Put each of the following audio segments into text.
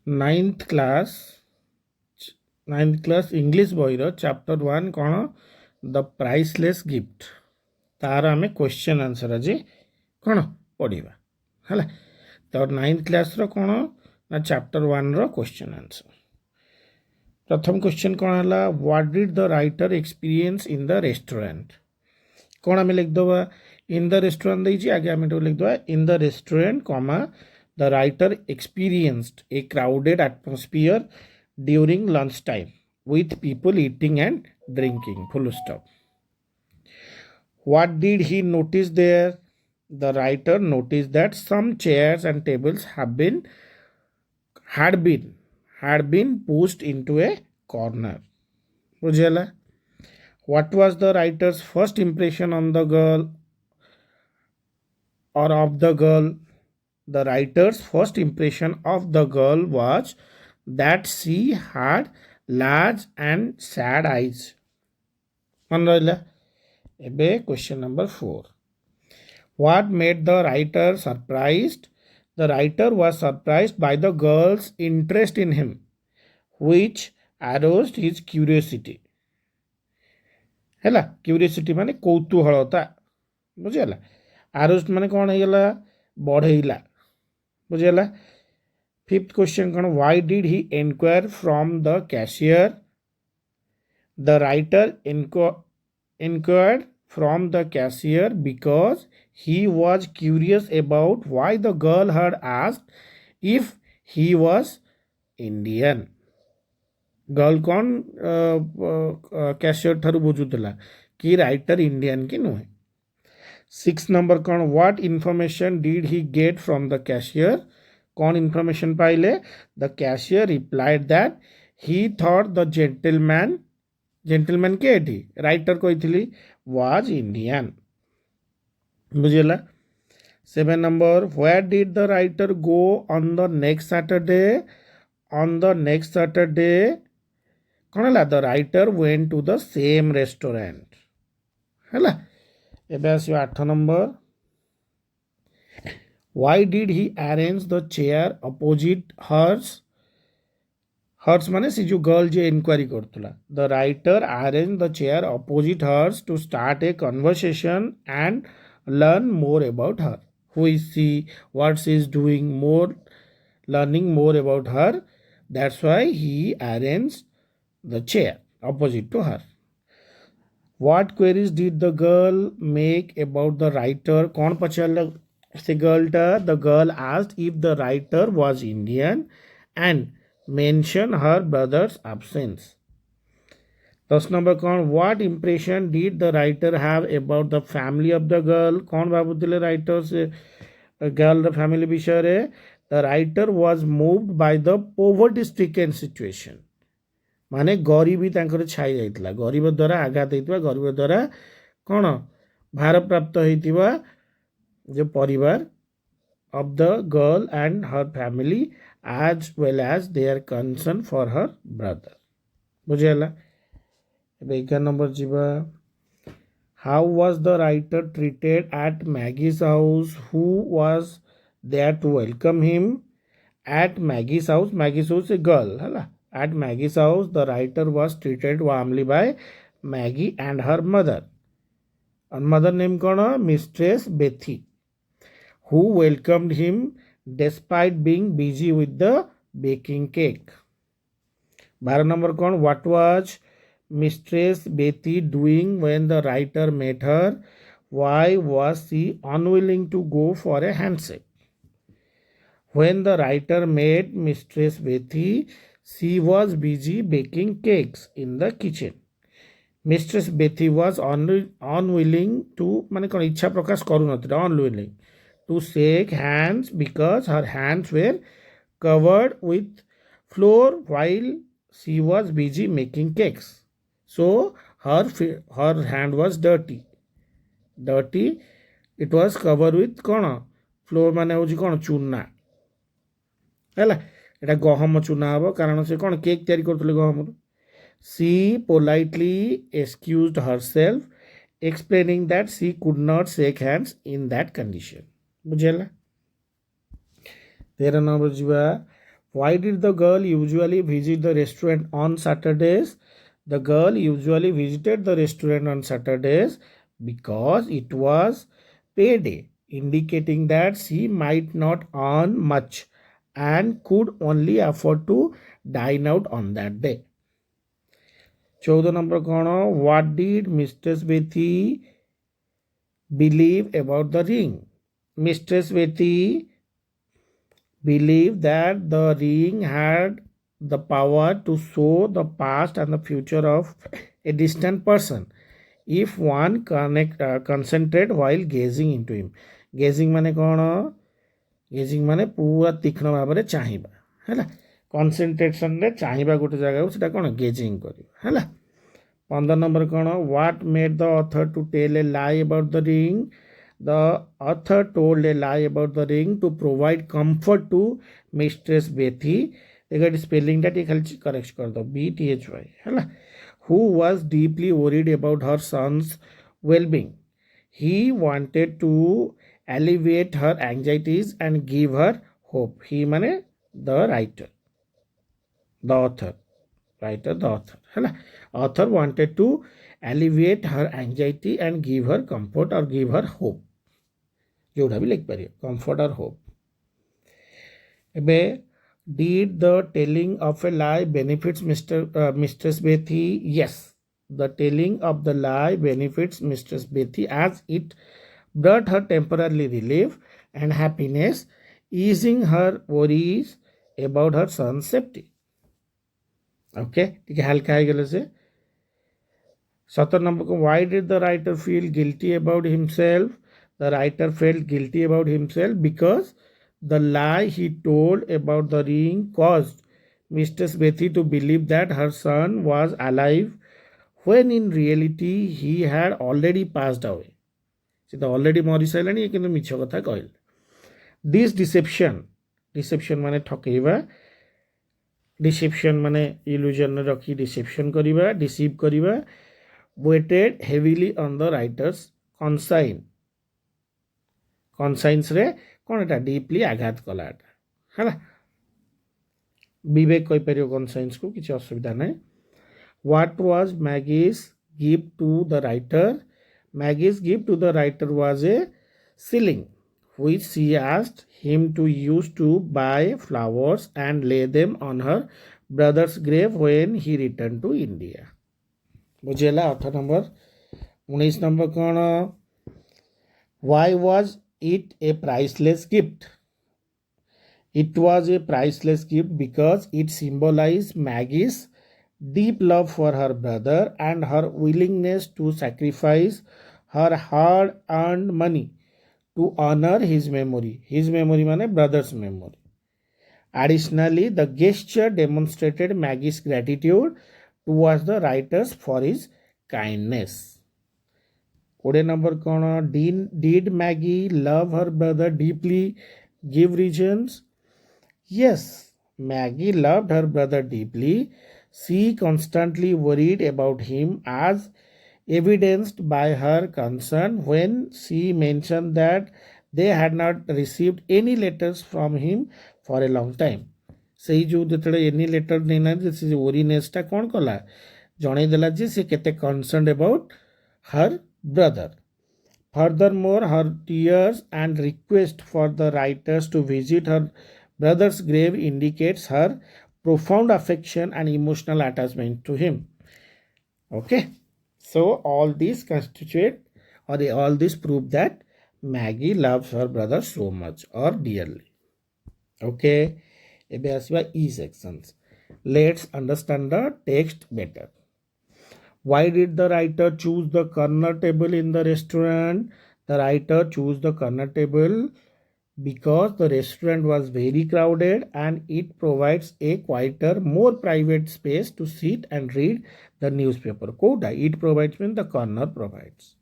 Ninth class English बईर chapter 1 कौन the priceless gift तार आम क्वेश्चन आंसर आज कौन पढ़ा है। तो नाइन्थ क्लास कौन ना चैप्टर 1 रो क्वेश्चन आंसर। प्रथम क्वेश्चन कौन है what did the writer experience in the restaurant. कौन आम लिखदबा इन द रेस्टोरेंट देछि आगे आम लिखदबा in the restaurant comma the writer experienced a crowded atmosphere during lunchtime with people eating and drinking. Full stop. What did he notice there? The writer noticed that some chairs and tables had been pushed into a corner. बुझेला? What was the writer's first impression on the girl or of the girl? The writer's first impression of the girl was that she had large and sad eyes. Question number 4. What made the writer surprised? The writer was surprised by the girl's interest in him, which aroused his curiosity. है curiosity माने कौतूहलता बुझेगा। Aroused माने कौन है बढ़ेला बुझेगा। Fifth question कौन why did he enquire from the cashier. The writer enquired from the cashier because he was curious about why the girl had asked if he was Indian. Girl कौन cashier ठारू बुझुला कि writer Indian कि नुहे। 6 नंबर कौन what information did he get from the cashier. कौन information पाइले। The cashier replied that he thought the gentleman के राइटर कही वाज इंडियन बुझेला। 7 नंबर where did the writer go on the next Saturday. On the next Saturday कौन है the writer went to the same restaurant है। एबे आसो 8 नंबर why did he arrange the chair opposite hers. Hers माने she जो गर्ल जे inquiry करतला। The writer arrange the chair opposite hers to start a conversation and learn more about her. Who is she, what she is doing, more learning more about her. That's why he arrange the chair opposite to her. What queries did the girl make about the writer? कौन पचाला से girl टा। The girl asked if the writer was Indian and mentioned her brother's absence. 10 number कौन what impression did the writer have about the family of the girl। कौन भाबुतिले writer से girl family विषय। The writer was moved by the poverty stricken situation माने गरीबी तांकर छाई जाइतला। गरीब द्वारा आघात होइतबा, गरीब द्वारा कौन भार प्राप्त होइतबा जो परिवार of the girl and her family as well as their concern for her brother बुझेला। 11 नंबर जीवा how was the writer treated at Maggie's house. Who was there to welcome him at Maggie's house. Maggie's house a girl है। At Maggie's house, the writer was treated warmly by Maggie and her mother. And mother name कौन Mistress Bethy, who welcomed him despite being busy with the baking cake. 12 number कौन what was Mistress Bethy doing when the writer met her? Why was she unwilling to go for a handshake? When the writer met Mistress Bethy, she was busy baking cakes in the kitchen. Mistress Bethy was unwilling to माने कौन इच्छा प्रकाश करू नथिला unwilling to shake hands because her hands were covered with flour while she was busy making cakes. So her hand was dirty. It was covered with कौन flour माने होची कौन चूना है। एटा गहम चूना हम कारण से कौन केक तैयारी करते गहम। She politely excused herself explaining that she could not shake hands in that condition बुझेला। 13 नंबर जीवा Why did the girl usually visit the restaurant on Saturdays? The girl usually visited the restaurant on Saturdays because it was payday, indicating that she might not earn much and could only afford to dine out on that day. 14 number କ'ଣ? What did Mistress Betty believe about the ring? Mistress Betty believed that the ring had the power to show the past and the future of a distant person if one concentrate while gazing into him. Gazing ମାନେ କ'ଣ? Gazing ମାନେ ପୁରା ତୀକ୍ଷ୍ଣ ଭାବରେ ଚାହିଁବା ହେଲା। କନସେନ୍ଟ୍ରେସନରେ ଚାହିଁବା ଗୋଟେ ଜାଗାକୁ ସେଟା କ'ଣ? ଗେଜିଂ କରିବା ହେଲା। 15 number କ'ଣ? What made the author to tell a lie about the ring? The author told a lie about the ring to provide comfort to Mistress Betty. देखो स्पेलिंग टा खाली करेक्ट कर दो, BTHY है, who was deeply worried about her son's well-being. He wanted to alleviate her anxieties and give her hope. He माने the writer, the author, writer the author है, author wanted to alleviate her anxiety and give her comfort or give her hope. जोड़ा भी लिख पारिए, comfort or hope. एबे did the telling of a lie benefits Mistress Betty? Yes, the telling of the lie benefits Mistress Betty as it brought her temporary relief and happiness, easing her worries about her son's safety. Okay, ठीक है, हल्का है गले से। 17 number को, why did the writer feel guilty about himself? The writer felt guilty about himself because the lie he told about the ring caused Mistress Betty to believe that her son was alive when in reality he had already passed away. ସେ ତ already ମରିସାରିଲାଣି, କିନ୍ତୁ ମିଛ କଥା କହିଲେ। This deception ମାନେ ଠକେଇବା, deception ମାନେ illusion ରଖି deception କରିବା, deceive କରିବା, weighted heavily on the writer's conscience ରେ କ'ଣ ଏଟା ଡିପଲି ଆଘାତ କଲା ଏଟା ହେଲା। ବିବେକ କହିପାରିବ କନସାଇନ୍ସକୁ, କିଛି ଅସୁବିଧା ନାହିଁ। What was Maggie's gift to the writer? Maggie's gift to the writer was a shilling which she asked him to use to buy flowers and lay them on her brother's grave when he returned to India. ବୁଝିହେଲା। 18 number। 19 number କ'ଣ? Why was it a priceless gift? It was a priceless gift because it symbolized Maggie's deep love for her brother and her willingness to sacrifice her hard-earned money to honor his memory. His memory माने brother's memory. Additionally, the gesture demonstrated Maggie's gratitude towards the writers for his kindness. 20 number କ'ଣ? Did Maggie love her brother deeply? Give reasons. Yes, Maggie loved her brother deeply. She constantly worried about him, as evidenced by her concern when she mentioned that they had not received any letters from him for a long time. ସେଇ ଯେଉଁ ଯେତେବେଳେ any letter ନେଇନାହାନ୍ତି, ସେ ଓରିନେସଟା କ'ଣ କଲା? ଜଣେଇଦେଲା ଯେ ସେ କେତେ concern about her brother. Furthermore, her tears and request for the writers to visit her brother's grave indicates her profound affection and emotional attachment to him. Okay, so all these constitute, or all these prove that Maggie loves her brother so much or dearly. Okay, ଏବେ ଆସିବା E sections. Let's understand the text better. Why did the writer choose the corner table in the restaurant? The writer chose the corner table because the restaurant was very crowded and it provides a quieter, more private space to sit and read the newspaper. Koda, it provides when the corner provides.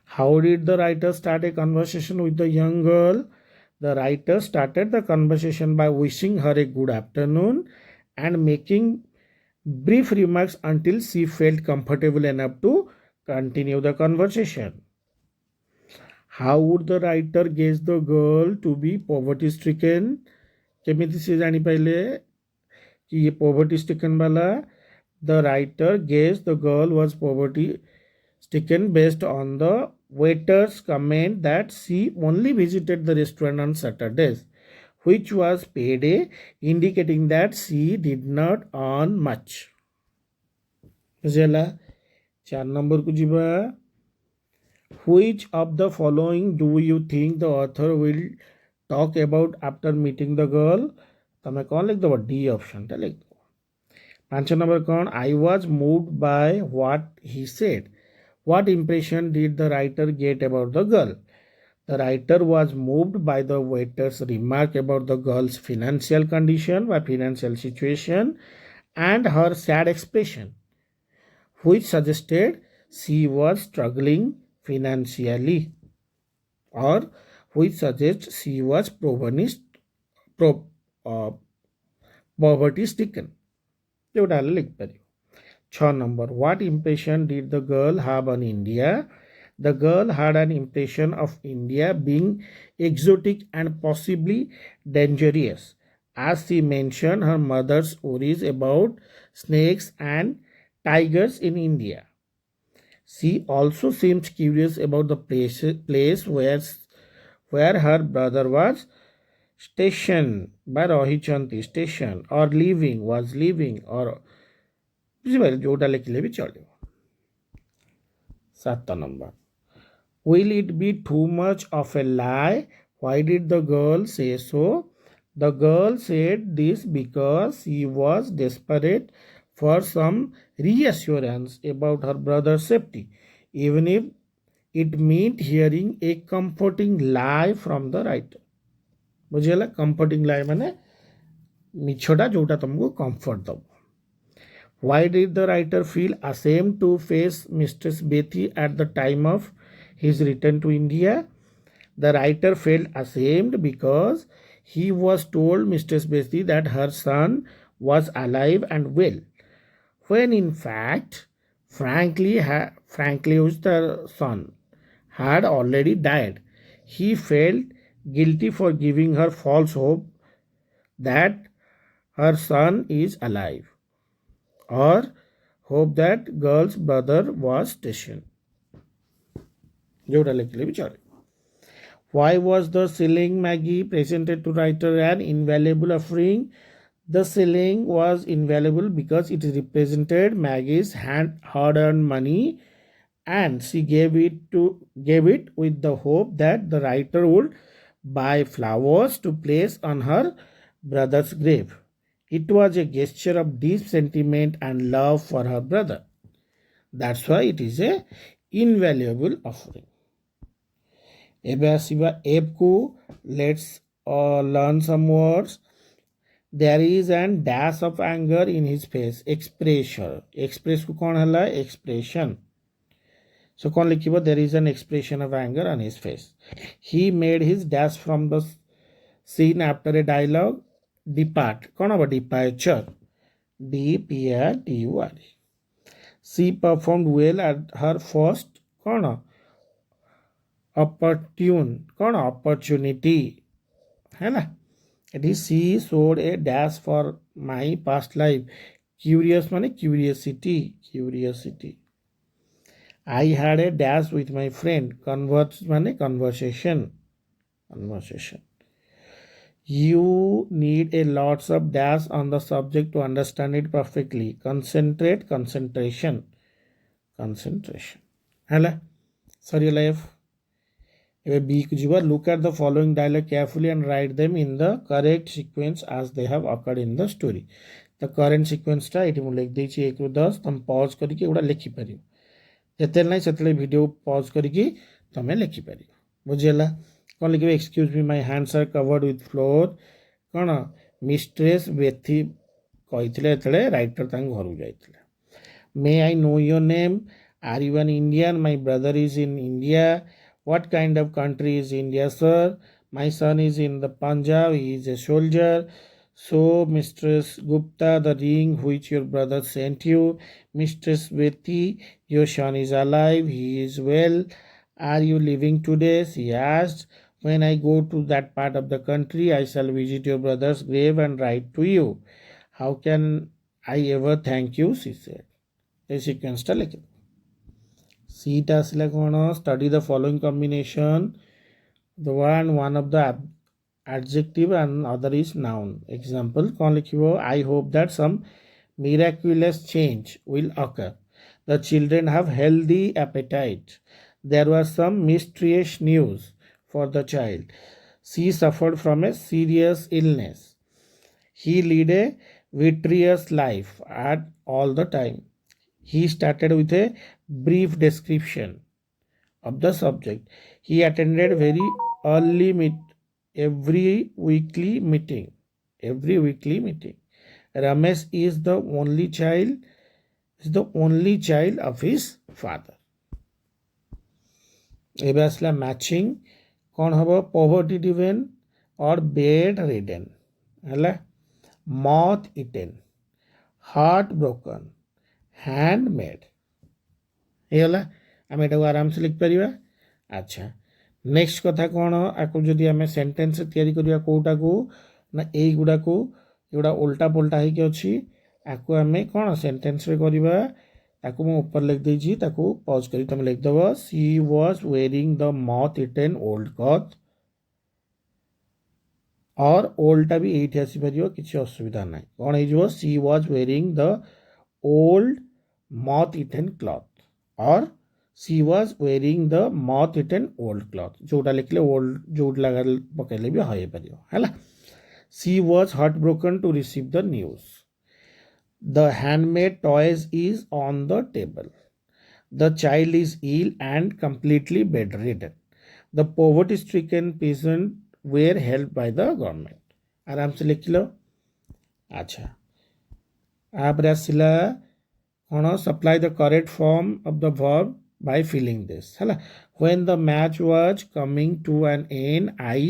How did the writer start a conversation with the young girl? The writer started the conversation by wishing her a good afternoon and making brief remarks until she felt comfortable enough to continue the conversation. How would the writer guess the girl to be poverty stricken? केमिति से जानी पाइले कि ये poverty stricken वाला. The writer guessed the girl was poverty stricken based on the waiter's comment that she only visited the restaurant on Saturdays, which was payday, indicating that she did not earn much. बुझेला 4 number को जीवा. Which of the following do you think the author will talk about after meeting the girl? तमें कौन लिख दो? D option टा लिख दो. 5 नंबर कौन? I was moved by what he said. What impression did the writer get about the girl? The writer was moved by the waiter's remark about the girl's financial condition or financial situation and her sad expression, which suggested she was struggling financially, or which suggests she was poverty stricken. एउटा लिख पारियो. 6 number. What impression did the girl have on India? The girl had an impression of India being exotic and possibly dangerous, as she mentioned her mother's stories about snakes and tigers in India. She also seems curious about the place where her brother was stationed by Rohichanti station, or was living, or ବୁଝିପାରିଲେ ଯେଉଁଟା ଲେଖିଲେ ବି ଚଳିବ. 7 number. Will it be too much of a lie? Why did the girl say so? The girl said this because she was desperate for some reassurance about her brother's safety, even if it meant hearing a comforting lie from the writer. ବୁଝିଗଲା? comforting lie ମାନେ ମିଛଟା ଯେଉଁଟା ତୁମକୁ comfort ଦବ. Why did the writer feel ashamed to face Mistress Betty at the time of his return to India? The writer felt ashamed because he was told Mistress Betty that her son was alive and well, when in fact, frankly, the son had already died. He felt guilty for giving her false hope that her son is alive, or hope that girl's brother was stationed. जोड़ा लिखले भी चले. Why was the shilling Maggie presented to writer an invaluable offering? The shilling was invaluable because it represented Maggie's hard-earned money, and she gave it with the hope that the writer would buy flowers to place on her brother's grave. It was a gesture of deep sentiment and love for her brother. That's why it is a invaluable offering. ଏବେ ଆସିବା F କୁ. Let's learn some words. There is an dash of anger in his face. Expression. Express को कौन हला? Expression. So कौन लिखिबो? There is an expression of anger on his face. He made his dash from the scene after a dialogue. Depart. कौन हबो? Departure. DPRTUR. She performed well at her first कौन? Opportune. कौन? Opportunity. है ना? It is she showed a dash for my past life. Curious माने curiosity. I had a dash with my friend. Converse माने conversation. You need a lots of dash on the subject to understand it perfectly. Concentrate, concentration. Hala? Sorry, life. Look at the following dialogue carefully and write them in the correct sequence as they have occurred in the story. The current sequence टा एठी मु लिख देछि 1 रु 10. तुम pause करके एडा लिखि परियो. जेतेल नै सेतेले वीडियो पॉज करके तमे लिखि परियो. बुझियला? कौन लिखे? Excuse me my hands are covered with flour. कौन? मिस्ट्रेस बेथी कहिथिले एतले राइटर तांग घर जाइथिले. May I know your name? Are you an Indian? My brother is in India. What kind of country is India, sir? My son is in the Punjab. He is a soldier. So, Mistress Gupta, the ring which your brother sent you. Mistress Betty, your son is alive. He is well. Are you leaving today? She asked. When I go to that part of the country, I shall visit your brother's grave and write to you. How can I ever thank you, she said. এই সিকোয়েন্সটা লিখে সিটা আসলে কোন study the following combination the one of the adjective and other is noun. Example কোন লিখিব I hope that some miraculous change will occur. The children have healthy appetite. There was some mysterious news for the child. She suffered from a serious illness. He led a virtuous life at all the time. He started with a brief description of the subject. He attended very early every weekly meeting. Ramesh is the only child of his father. এবার আসলে matching কোন হব poverty ডিভেন or bed ridden হলে মথ eaten heart ব্ରୋକନ୍ handmade ହେଇଗଲା ଆମେ ଏଟାକୁ ଆରାମସେ ଲେଖିପାରିବା ଆଚ୍ଛା ନେକ୍ସଟ କଥା କ'ଣ ଆକୁ ଯଦି ଆମେ ସେଣ୍ଟେନ୍ସରେ ତିଆରି କରିବା କେଉଁଟାକୁ ନା ଏଇଗୁଡ଼ାକୁ ଏଗୁଡ଼ା ଓଲଟା ପୋଲଟା ହେଇକି ଅଛି ଆକୁ ଆମେ କ'ଣ ସେଣ୍ଟେନ୍ସରେ କରିବା ତାକୁ ମୁଁ ଉପରେ ଲେଖିଦେଇଛି ତାକୁ ପଜ କରି ତୁମେ ଲେଖିଦେବ she was wearing the moth eaten old cloth और ओल्डटा भी एठी आसीपर किसी असुविधा ना कौन हो she was wearing the old मथ इटेन क्लथ और सी वाज वेयरिंग द मथ इटेन ओल्ड क्लथ जोटा लिखले ओल्ड जोट लगा पकेले भी हो पार है she was heartbroken to receive the news the handmade toys is on the table the child is ill and completely bedridden the poverty stricken patient were helped by the government. आराम से लिख लो अच्छा आप आसला कौन supply the correct form of the verb by filling this है when the match was coming to an end I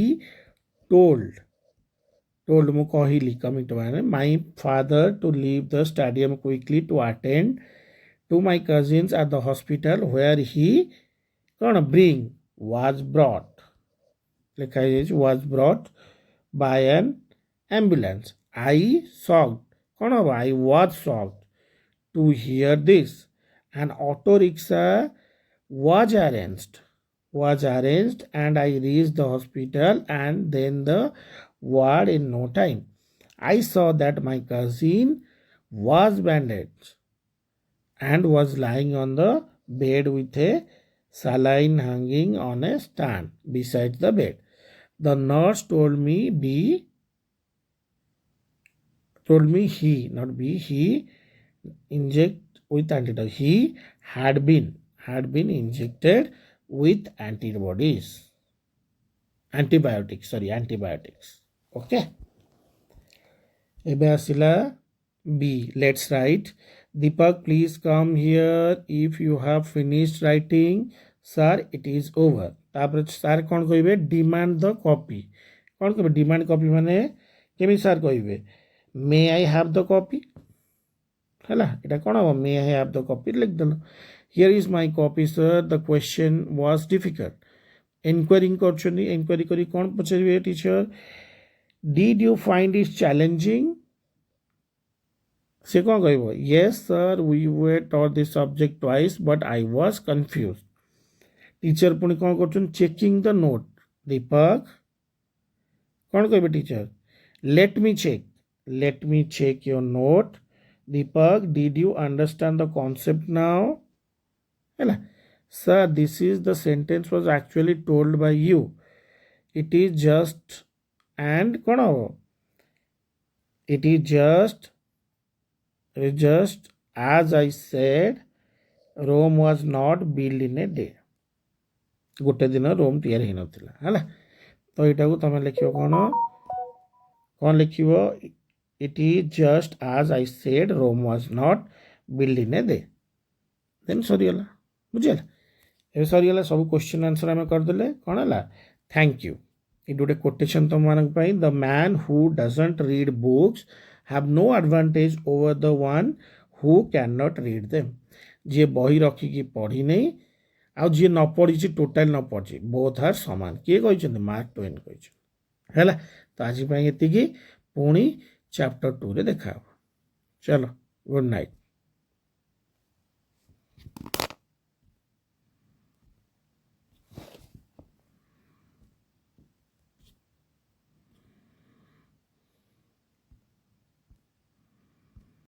told mu कहली coming to an end my father to leave the stadium quickly to attend to my cousins at the hospital where he was brought was brought by an ambulance. I was shocked to hear this. An auto rickshaw was arranged and I reached the hospital and then the ward in no time. I saw that my cousin was bandaged and was lying on the bed with a saline hanging on a stand beside the bed. The nurse told me he inject with antidote. He had been injected with antibiotics. Okay. Ebe asila B. Let's write. Deepak, please come here if you have finished writing. Sir, it is over. तापर सार कौन कहे demand the copy कौन कहे demand copy माने केमी सार कहे may I have the copy है यहाँ कौन हम may I have the copy लिखदेल here is my copy sir the question was difficult enquiring कर कौन पचारे teacher did you find it challenging से कौन कह yes sir we were taught this subject twice but I was confused teacher पुणी कौन कर चेकिंग द नोट दीपक कौन कहे teacher let me check your note Deepak did you understand the concept now है sir this is the sentence was actually told by you it is just and कौन हम it is just as I said Rome was not build in a day गोटे दिन रोम तैयारी होना है तो यहाँ को तुम लिख कौन लिख it is just as I said Rome was not build in a day देन सरीगला बुझीगला ए सरीगला सब क्वेश्चन आंसर आम करदे कौन है थैंक यू ये गोटे कोटेशन तुम मानक the man who doesn't read books have no advantage over the one who can not read them जी बही रखिकी पढ़ी नहीं आउ जी न पढ़ी टोटाल न पढ़ी बोथ आर समान किए कहते मार्क ट्वेन कहला। तो आज ये पुणी चैप्टर 2 रे देखा। चलो गुड नाइट।